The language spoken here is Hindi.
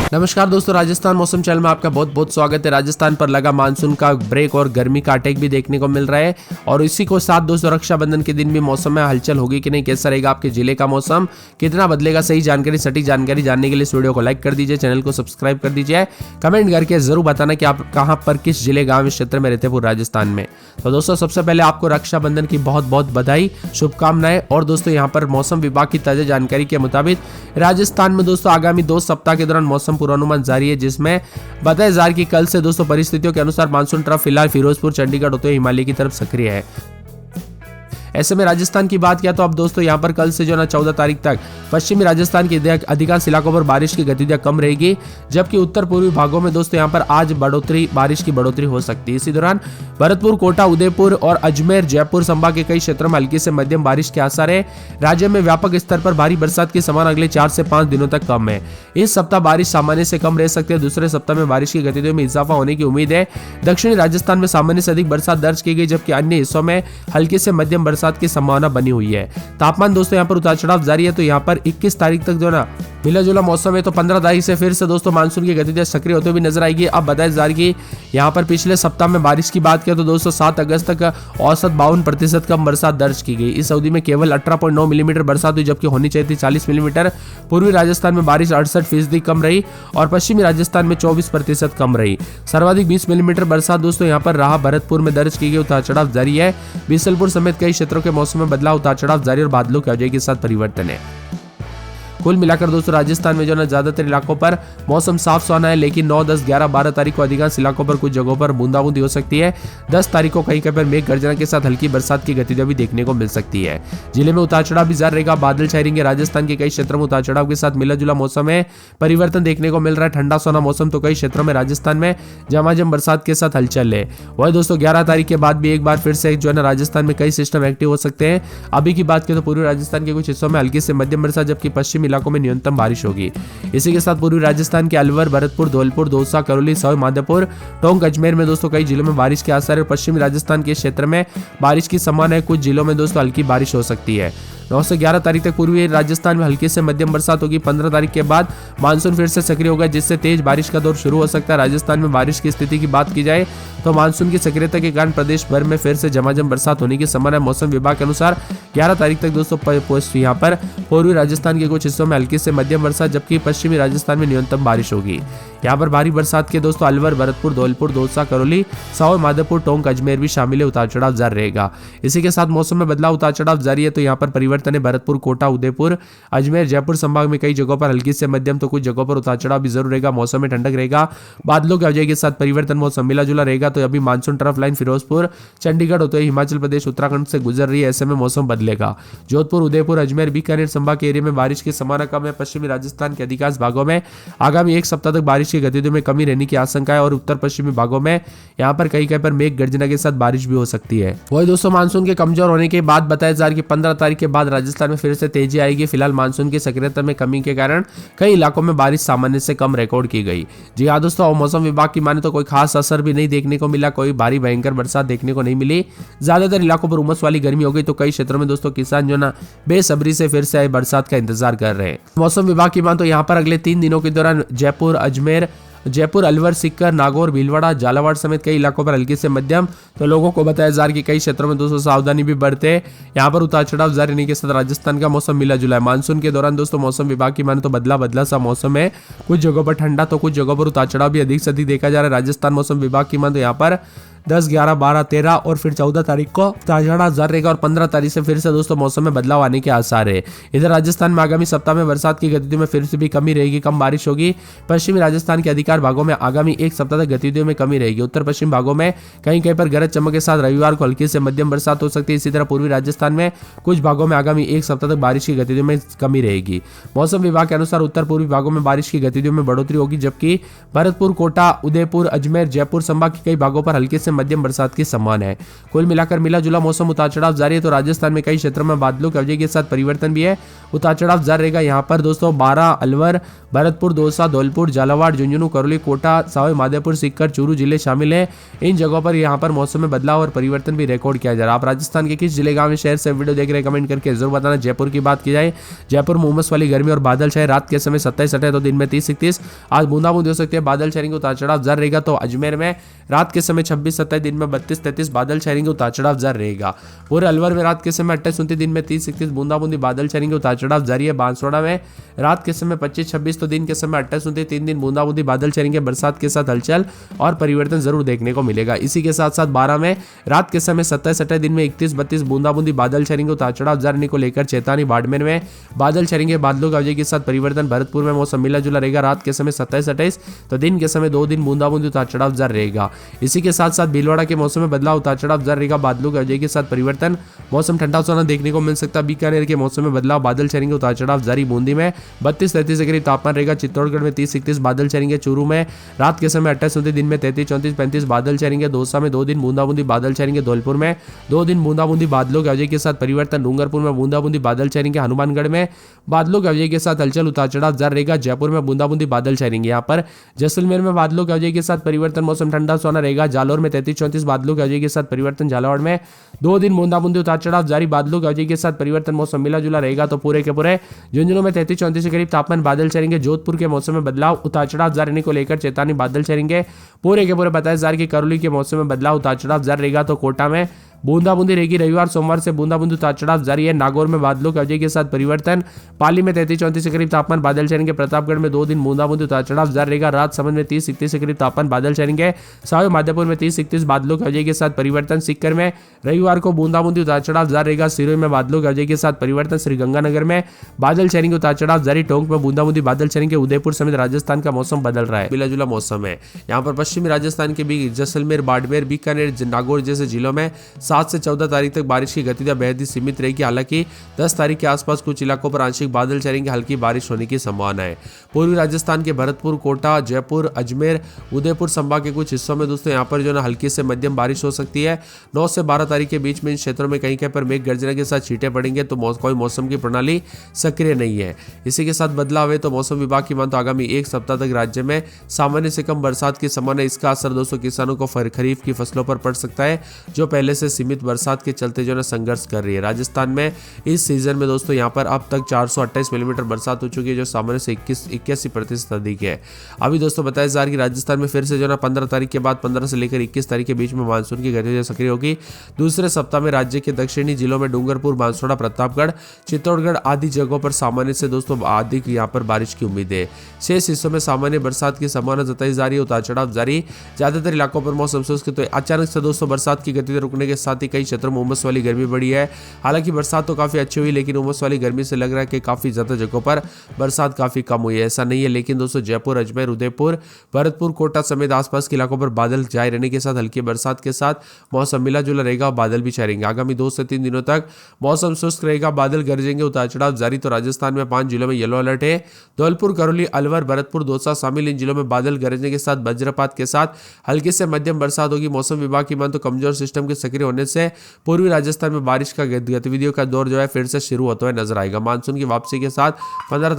नमस्कार दोस्तों, राजस्थान मौसम चैनल में आपका बहुत बहुत स्वागत है। राजस्थान पर लगा मानसून का ब्रेक और गर्मी का अटैक भी देखने को मिल रहा है और इसी को साथ दोस्तों रक्षाबंधन के दिन भी मौसम में हलचल होगी कि नहीं, कैसा रहेगा आपके जिले का मौसम, कितना बदलेगा, सही जानकारी सटीक जानकारी जानने के लिए इस वीडियो को लाइक कर दीजिए, चैनल को सब्सक्राइब कर दीजिए, कमेंट करके जरूर बताना कि आप कहाँ पर किस जिले गाँव इस क्षेत्र में रहते हैं पूरे राजस्थान में। तो दोस्तों सबसे पहले आपको रक्षाबंधन की बहुत बहुत बधाई, शुभकामनाएं। और दोस्तों यहाँ पर मौसम विभाग की ताजा जानकारी के मुताबिक राजस्थान में दोस्तों आगामी 2 सप्ताह के दौरान मौसम पूर्वानुमान जारी है, जिसमें बताया जा रहा है कि कल से दोस्तों परिस्थितियों के अनुसार मानसून ट्रफ फिलहाल फिरोजपुर, चंडीगढ़ होते हुए हिमालय की तरफ सक्रिय है। ऐसे में राजस्थान की बात किया तो अब दोस्तों यहाँ पर कल से जो ना 14 तारीख तक पश्चिमी राजस्थान के अधिकांश इलाकों पर बारिश की गतिविधियां कम रहेगी, जबकि उत्तर पूर्वी भागों में दोस्तों यहाँ पर आज बारिश की बढ़ोतरी हो सकती है। इसी दौरान भरतपुर, कोटा, उदयपुर और अजमेर, जयपुर संभाग के कई क्षेत्रों में हल्की से मध्यम बारिश के आसार है। राज्य में व्यापक स्तर पर भारी बरसात की संभावना अगले 4 से 5 दिनों तक कम है। इस सप्ताह बारिश सामान्य से कम रह सकती है। दूसरे सप्ताह में बारिश की गतिविधियों में इजाफा होने की उम्मीद है। दक्षिणी राजस्थान में सामान्य से अधिक बरसात दर्ज की गई, जबकि अन्य हिस्सों में हल्की से मध्यम बरसात की संभावना बनी हुई है। तापमान दोस्तों यहाँ पर उतार चढ़ाव जारी है। तो यहाँ पर 21 तारीख तक जो ना मिला जुला मौसम है, तो 15 तारीख से फिर से दोस्तों मानसून की गतिविधियां सक्रिय होते हुए नजर आएगी। अब बताया जा रही है कि यहाँ पर पिछले सप्ताह में बारिश की बात किया तो दोस्तों 7 अगस्त तक औसत 52% कम बरसात दर्ज की गई। इस अवधि में केवल 18.9 मिलीमीटर बरसात हुई, जबकि होनी चाहिए थी 40 मिलीमीटर। पूर्वी राजस्थान में बारिश 68% कम रही और पश्चिमी राजस्थान में 24% कम रही। सर्वाधिक 20 मिलीमीटर बरसात दोस्तों यहाँ पर रहा भरतपुर में दर्ज की गई। उतार चढ़ाव जारी है। बीसलपुर समेत कई क्षेत्रों के मौसम में बदलाव, उतार चढ़ाव जारी और बादलों की आवाजाही के साथ परिवर्तन है। कुल मिलाकर दोस्तों राजस्थान में जो ना ज्यादातर इलाकों पर मौसम साफ सुहाना है, लेकिन 9, 10, 11, 12 तारीख को अधिकांश इलाकों पर कुछ जगहों पर बूंदाबूंदी हो सकती है। 10 तारीख को कहीं पर मेघ गर्जना के साथ हल्की बरसात की गतिविधियां भी देखने को मिल सकती है। जिले में उतार चढ़ाव भी जारी रहेगा, बादल छाए रहेंगे। राजस्थान के कई क्षेत्रों में उतार चढ़ाव के साथ मिला जुला मौसम है, परिवर्तन देखने को मिल रहा है। ठंडा सोना मौसम तो कई क्षेत्रों में राजस्थान में झमाझम बरसात के साथ हलचल है। वही दोस्तों 11 तारीख के बाद भी एक बार फिर से जो है ना राजस्थान में कई सिस्टम एक्टिव हो सकते हैं। अभी की बात करें तो पूर्वी राजस्थान के कुछ हिस्सों में हल्की से मध्यम बरसात, जबकि पश्चिमी इलाकों में न्यूनतम बारिश होगी। इसी के साथ पूर्वी राजस्थान के अलवर, भरतपुर, धौलपुर, दौसा, करौली, सवाई माधोपुर, टोंक, अजमेर में दोस्तों कई जिलों में बारिश के आसार है। पश्चिमी राजस्थान के क्षेत्र में बारिश की संभावना है। कुछ जिलों में दोस्तों हल्की बारिश हो सकती है। 9 से 11 तारीख तक पूर्वी राजस्थान में हल्की से मध्यम बरसात होगी। 15 तारीख के बाद मानसून फिर से सक्रिय होगा, जिससे तेज बारिश का दौर शुरू हो सकता है। राजस्थान में बारिश की स्थिति की बात की जाए तो मानसून की सक्रियता के कारण प्रदेश भर में फिर से झमाझम बरसात होने की संभावना है। मौसम विभाग के अनुसार 11 तारीख तक दोस्तों यहाँ पर पूर्वी राजस्थान के कुछ हिस्सों में हल्की से मध्यम बरसात, जबकि पश्चिमी राजस्थान में न्यूनतम बारिश होगी। यहाँ पर भारी बरसात के दोस्तों अलवर, भरतपुर, धौलपुर, दौसा, करौली, सवाई माधोपुर, टोंक, अजमेर भी शामिल है। उतार चढ़ाव जारी रहेगा। इसी के साथ मौसम में बदलाव, उतार चढ़ाव जारी है। तो यहाँ पर परिवर्तन है। भरतपुर, कोटा, उदयपुर, अजमेर, जयपुर संभाग में कई जगहों पर हल्की से मध्यम तो कुछ जगहों पर उतार चढ़ाव भी जरूर रहेगा। मौसम में ठंडक रहेगा, बादलों की आवाजाही के साथ परिवर्तन, मौसम मिला जुला रहेगा। तो अभी monsoon trough line Firozpur, Chandigarh होते हुए हिमाचल प्रदेश, उत्तराखंड से गुजर रही है। ऐसे में मौसम बदलेगा। जोधपुर, उदयपुर, अजमेर, बीकानेर संभाग के एरिया में बारिश की संभावना कम है। पश्चिमी राजस्थान के अधिकांश भागों में आगामी 1 सप्ताह तक बारिश की गतिविधियों में कमी रहने की आशंका है और उत्तर पश्चिमी भागों में यहाँ पर कहीं पर मेघ गर्जना के साथ बारिश भी हो सकती है। वही दोस्तों मानसून के कमजोर होने के बाद बताया जा रहा है कि 15 तारीख के बाद राजस्थान में फिर से तेजी आएगी। फिलहाल मानसून की सक्रियता में कमी के कारण कई इलाकों में बारिश सामान्य से कम रिकॉर्ड की गई। जी हाँ दोस्तों, मौसम विभाग की माने तो कोई खास असर भी नहीं देखने को मिला, कोई भारी भयंकर बरसात देखने को नहीं मिली। ज्यादातर इलाकों पर उमस वाली गर्मी हो गई। तो कई क्षेत्रों में दोस्तों किसान जो ना बेसब्री से फिर से बरसात का इंतजार कर रहे हैं। मौसम विभाग की माने तो यहाँ पर अगले 3 दिनों के दौरान जयपुर, अलवर, सीकर, नागौर, भीलवाड़ा, झालावाड़ समेत कई इलाकों पर हल्की से मध्यम तो लोगों को बताया जा रहा है कि कई क्षेत्रों में दोस्तों सावधानी भी बरते। यहाँ पर उतार चढ़ाव जारी रहने के साथ राजस्थान का मौसम मिला जुला है। मानसून के दौरान दोस्तों मौसम विभाग की माने तो बदला सा मौसम है। कुछ जगहों पर ठंडा तो कुछ जगहों पर उतार चढ़ाव भी अधिक से अधिक देखा जा रहा है। राजस्थान मौसम विभाग की माने तो यहाँ पर 10, 11, 12, 13 और फिर 14 तारीख को उतार चढ़ाव जारी रहेगा और 15 तारीख से फिर से दोस्तों मौसम में बदलाव आने के आसार है। इधर राजस्थान में आगामी सप्ताह में बरसात की गतिविधियों में फिर से भी कमी रहेगी, कम बारिश होगी। पश्चिमी राजस्थान के अधिकांश भागों में आगामी 1 सप्ताह तक गतिविधियों में कमी रहेगी। उत्तर पश्चिम भागों में कहीं कहीं पर गरज चमक के साथ रविवार को हल्की से मध्यम बरसात हो सकती है। इसी तरह पूर्वी राजस्थान में कुछ भागों में आगामी 1 सप्ताह तक बारिश की गतिविधियों में कमी रहेगी। मौसम विभाग के अनुसार उत्तर पूर्वी भागों में बारिश की गतिविधियों में बढ़ोतरी होगी, जबकि भरतपुर, कोटा, उदयपुर, अजमेर, जयपुर संभाग के कई भागों पर हल्के से मध्यम बरसात की संभावना है। कुल मिलाकर मिला जुला मौसम उतार चढ़ाव जारी है। तो राजस्थान में कई क्षेत्रों में बादलों की अवधि के साथ परिवर्तन भी है, उतार चढ़ाव जारी रहेगा। यहाँ पर दोस्तों 12 अलवर, भरतपुर, दौसा, धौलपुर, झालावाड़, झुंझुनू, करौली, कोटा, सवाई माधोपुर, सीकर, चूरू जिले शामिल हैं। इन जगहों पर यहाँ पर मौसम में बदलाव और परिवर्तन भी रिकॉर्ड किया जा रहा है। आप राजस्थान के किस जिले, गांव, शहर से वीडियो देख रहे हैं कमेंट करके जरूर बताना। जयपुर की बात की जाए, जयपुर में उमस वाली गर्मी और बादल छाए, रात के समय 27-28 तो दिन में 30-31। आज बूंदाबूंदी हो सकती है, बादल छाएंगे, उतार चढ़ाव जारी रहेगा। तो अजमेर में रात के समय 26-27, दिन में 32-33 बादल छाएंगे, उतार चढ़ाव जारी रहेगा। पूरे अलवर में रात के समय 28-29, दिन में 30-31 बूंदाबूंदी बादल छाएंगे, उतार चढ़ाव जारी है। बांसवाड़ा में रात के समय 25-26 तो दिन के समय 28-29, 3 दिन बूंदाबूंदी बादल छाएंगे, बरसात के साथ हलचल और परिवर्तन जरूर देखने को मिलेगा। इसी के साथ साथ 12 में रात के समय 27-28, दिन में 31-32 बूंदाबूंदी बादल छाएंगे, उतार चढ़ाव जारी को लेकर चेतावनी। बाड़मेर में बादल छाएंगे, बादलों की अवधि के साथ परिवर्तन। भरतपुर में मौसम मिला जुला रहेगा, रात के समय 27-28 तो दिन के समय 2 दिन बूंदाबूंदी, उतार चढ़ाव जारी रहेगा। इसी के साथ साथ भीलवाड़ा के मौसम में बदलाव, उतार चढ़ाव जारी रहेगा, बादलों की अवधि के साथ परिवर्तन। मौसम ठंडा सोना देखने को मिल सकता है। बीकानेर के मौसम में बदलाव, बादल छाएंगे, उतार चढ़ाव जारी। बूंदी में 32-33 के करीब तापमान रहेगा। चित्तौड़गढ़ में 30-31 बादल छाएंगे। चूरू में रात के समय 28-29, दिन में 33-34-35 बादल छाएंगे। दौसा में 2 दिन बूंदाबूंदी बादल छाएंगे। धौलपुर में 2 दिन बूंदाबूंदी बादलों की अवधि के साथ परिवर्तन। डूंगरपुर में बूंदाबूंदी बादल छाएंगे। हनुमानगढ़ में बादलों की अवधि के साथ हलचल, उतार चढ़ाव जारी रहेगा। जयपुर में बूंदाबूंदी बादल छाएंगे। यहाँ पर जैसलमेर में बादलों की अवधि के साथ परिवर्तन, मौसम ठंडा सोना रहेगा। जालौर में 33-34 बादलों की अवधि के साथ परिवर्तन। झालावाड़ में 2 दिन बूंदाबूंदी, उतार चढ़ाव जारी, बादलों की अवधि के साथ परिवर्तन, मौसम मिला जुला रहेगा। तो पूरे के पूरे झुंझुनू में 33-34 के करीब तापमान, बादल छाएंगे। जोधपुर के मौसम में बदलाव, उतार चढ़ाव जारी को लेकर चेतावनी, बादल छाएंगे। पूरे के पूरे 27,000 की करौली के मौसम में बदलाव, उतार चढ़ाव जारी रहेगा। तो कोटा में बूंदाबूंदी रहेगी। रविवार सोमवार से बूंदाबूंदी, उतार चढ़ाव जारी है। नागौर में बादलों की अवधि के साथ परिवर्तन। पाली में 33-34 के करीब तापमान, बादल छाएंगे। प्रतापगढ़ में 2 दिन बूंदाबूंदी, उतार चढ़ाव जारी रहेगा। राजसमंद में 30-31 के करीब तापमान, बादल छाएंगे। सवाई माधोपुर में 30-31 बादलों की अवधि के साथ परिवर्तन। सीकर में रविवार को बूंदाबूंदी, उतार चढ़ाव जारी रहेगा। सिरोही में बादलों की अवधि के साथ परिवर्तन। श्रीगंगानगर में बादल छाएंगे, उतार चढ़ाव जारी। टोंक में बूंदाबूंदी बादल छाएंगे। उदयपुर समेत राजस्थान का मौसम बदल रहा है, मिला जुला मौसम है। यहाँ पर पश्चिमी राजस्थान के भी जैसलमेर, बाड़मेर, बीकानेर, नागौर जैसे जिलों में 7 से 14 तारीख तक बारिश की गतिविधि बेहद ही सीमित रहेगी। हालांकि 10 तारीख के आसपास कुछ इलाकों पर आंशिक बादल छाएंगे, हल्की बारिश होने की संभावना है। पूर्वी राजस्थान के भरतपुर, कोटा, जयपुर, अजमेर, उदयपुर संभाग के कुछ हिस्सों में दोस्तों यहाँ पर जो है हल्की से मध्यम बारिश हो सकती है। 9 से 12 तारीख के बीच में इन क्षेत्रों में कहीं कहीं पर मेघ गर्जना के साथ छींटे पड़ेंगे। तो कोई मौसम की प्रणाली सक्रिय नहीं है। इसी के साथ बदलाव है। तो मौसम विभाग की माने तो आगामी 1 सप्ताह तक राज्य में सामान्य से कम बरसात की संभावना। इसका असर दोस्तों किसानों को खरीफ की फसलों पर पड़ सकता है, जो पहले से सीमित बरसात के चलते जो है संघर्ष कर रही है। राजस्थान में इस सीजन में दोस्तों यहाँ पर अब तक 428 मिलीमीटर बरसात हो चुकी है, जो सामान्य से 81% अधिक है। अभी दोस्तों बताया जा रहा है कि राजस्थान में फिर से जो है 15 तारीख के बाद 15 से लेकर 21 तारीख के बीच में मानसून की गतिविधि सक्रिय होगी। दूसरे सप्ताह में राज्य के दक्षिणी जिलों में डूंगरपुर, बांसवाड़ा, प्रतापगढ़, चित्तौड़गढ़ आदि जगहों पर सामान्य से दोस्तों अधिक यहाँ पर बारिश की उम्मीद है। शेष हिस्सों में सामान्य बरसात की संभावना जताई जा रही है, उतार चढ़ाव जारी। ज्यादातर इलाकों पर मौसम शुष्क। तो अचानक से दोस्तों बरसात की गतिविधि रुकने के साथ ही कई क्षेत्रों में उमस वाली गर्मी बढ़ी है। हालांकि बरसात तो काफी अच्छी हुई, लेकिन उमस वाली गर्मी से लग रहा है कि काफी ज्यादा जगहों पर बरसात काफी कम हुई है। ऐसा नहीं है, लेकिन दोस्तों जयपुर, अजमेर, उदयपुर, भरतपुर, कोटा समेत आसपास के इलाकों पर बादल छाए रहने के साथ हल्की बरसात के साथ मौसम मिला जुला रहेगा। बादल भी छाए रहेंगे। आगामी 2 से 3 दिनों तक मौसम शुष्क रहेगा, बादल गरजेंगे, उतार चढ़ाव जारी। तो राजस्थान में 5 जिलों में येलो अलर्ट है। धौलपुर, करौली, अलवर, भरतपुर, दौसा शामिल। इन जिलों में बादल गरजने के साथ वज्रपात के साथ हल्की से मध्यम बरसात होगी। मौसम विभाग की मान तो कमजोर सिस्टम के सक्रिय होने से पूर्वी राजस्थान में बारिश का गतिविधियों का दौर जो है फिर से शुरू होता हुआ नजर आएगा। मानसून की वापसी के साथ 15